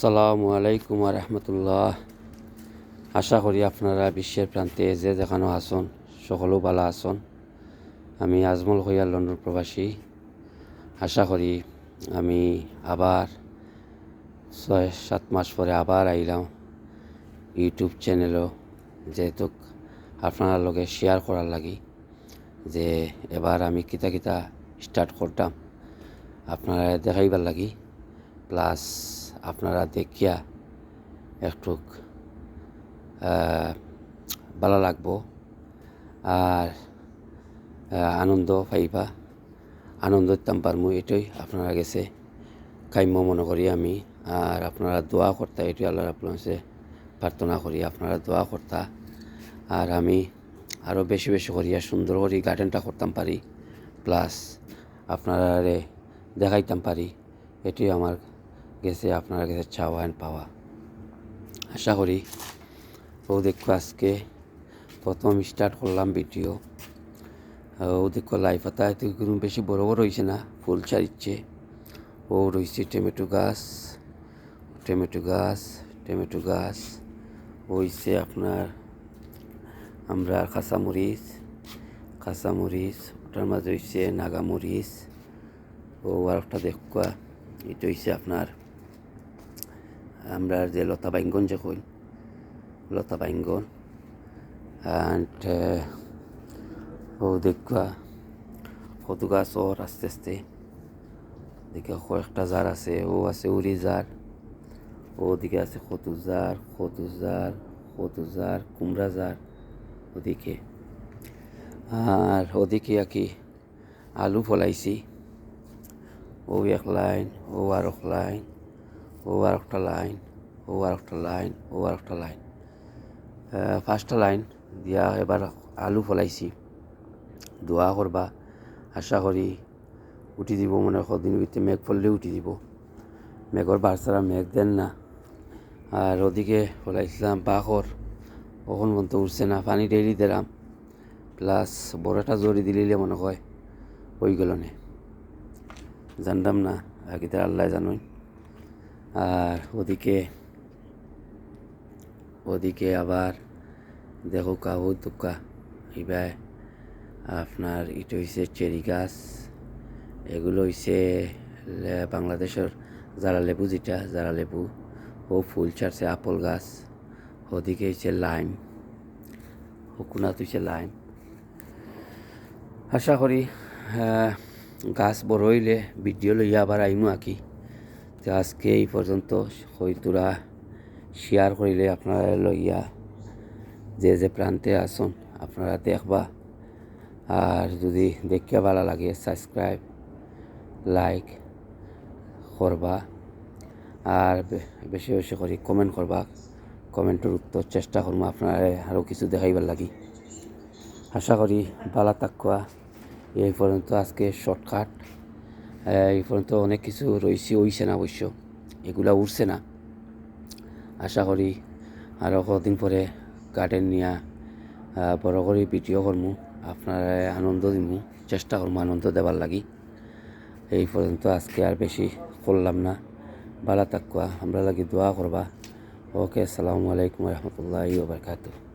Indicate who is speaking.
Speaker 1: আসসালামু আলাইকুম রহমতুল্লাহ। আশা করি আপনারা বিশ্বের প্রান্তে যে যেখানে আসন সকলেও ভালো আসন। আমি আজমল হইয়া লন্ডন প্রবাসী। আশা করি আমি আবার 6-7 মাস পরে আবার আইলাম ইউটিউব চ্যানেলও, যেহেতু আপনার লগে শেয়ার করার লাগি যে এবার আমি কিতা কিতা স্টার্ট করতাম আপনারা দেখাইবার লাগি, প্লাস আপনারা দেখিয়া একটু ভালো লাগবো আর আনন্দ পাইবা, আনন্দ দিতাম পারমু, এটাই আপনারা গেছে কাম্য মনে করি আমি। আর আপনারা দোয়া করতা, এটাই আল্লাহ রাব্বুল আলামিনে প্রার্থনা করি আপনারা দোয়া করতা আর আমি আরও বেশি বেশি করিয়া সুন্দর করি গার্ডেনটা করতাম পারি, প্লাস আপনারা দেখাইতাম পারি। এটি আমার গেছে আপনার কাছে চাওয়া অ্যান্ড পাওয়া। আশা করি ও দেখো আজকে প্রথম স্টার্ট করলাম ভিডিও। ও দেখো লাইফ আতা এত বেশি বড় বড় হয়েছে না, ফুল ছাড়িচ্ছে। ও রয়েছে টমেটো গাছ, টমেটো গাছ, টমেটো গাছ হয়েছে আপনার আমরা কাঁচামরিচ, কাঁচামরিচ ওটার মাঝে হয়েছে নাগামরিচ। ও আর একটা দেখা এটা হয়েছে আপনার আমরা যে লতা বাইঙ্গন যে কই লতা বাইঙ্গন। অ্যান্ড ও দেখা কত গাছ ওর আস্তে আস্তে দেখে কয়েকটা জার আছে, ও আছে উড়ি জার, ওদিকে আছে কত জার কত জার কত জার কুমড়া জার ওদিকে। আর ওদিকে কি আলু ফলাইছি, ও এক লাইন, ও আর এক লাইন, ও আর একটা লাইন, ও আর একটা লাইন, ও আর একটা লাইন, 5টা লাইন দিয়া এবার আলু ফলাইছি। দোয়া করবা, আশা করি উঠি দিব, মনে কদিন ভিতরে মেঘ পড়লে উঠি দিব। মেঘর বাচ্চারা মেঘ দেন না। আর ওদিকে ফলাইছিলাম বাঘর, কখন পর্যন্ত উঠছে না, পানি ডেলি দিলাম, প্লাস বড়টা জড়ি দিলে মনে হয় ওই গেল নে জানতাম না, আগে তার আল্লাহ জানুন। আর ওদিকে ওদিকে আবার দেখো কাহু দুকা এইবার আপনার এটা হয়েছে চেরি গাছ, এগুলো হয়েছে বাংলাদেশের জারা লেবু, যেটা জারা লেবু ও ফুল ছাড়ছে। আপেল গাছ ওদিকে হয়েছে লাইম, হুকুনাত হয়েছে লাইম। আশা করি গাছ বড় হইলে ভিডিও লইয়া আবার আইমু আঁকি। তো আজকে এই পর্যন্ত হয়তোরা শেয়ার করিলে আপনারা লইয়া যে যে প্রান্তে আসুন আপনারা দেখবা। আর যদি দেখিয়া ভালো লাগে সাবস্ক্রাইব লাইক করবা আর বেশি বেশি করে কমেন্ট করবা। কমেন্টের উত্তর চেষ্টা করবো আপনারা আরও কিছু দেখাইবার লাগি। আশা করি ভালো থাকুয়া। এই পর্যন্ত আজকে শর্টকাট, এই পর্যন্ত অনেক কিছু রয়েছে হইছে না, অবশ্য এগুলা উঠছে না। আশা করি আরও কদিন পরে গার্ডেন নিয়ে বড় করে ভিডিও করবো, আপনারা আনন্দ দিব, চেষ্টা করবো আনন্দ দেবার লাগি। এই পর্যন্ত আজকে আর বেশি করলাম না। ভালো থাকুয়া, আমরা লাগি দোয়া করবা। ওকে, আসসালামু আলাইকুম রহমতুল্লাহি ওয়া বারাকাতুহু।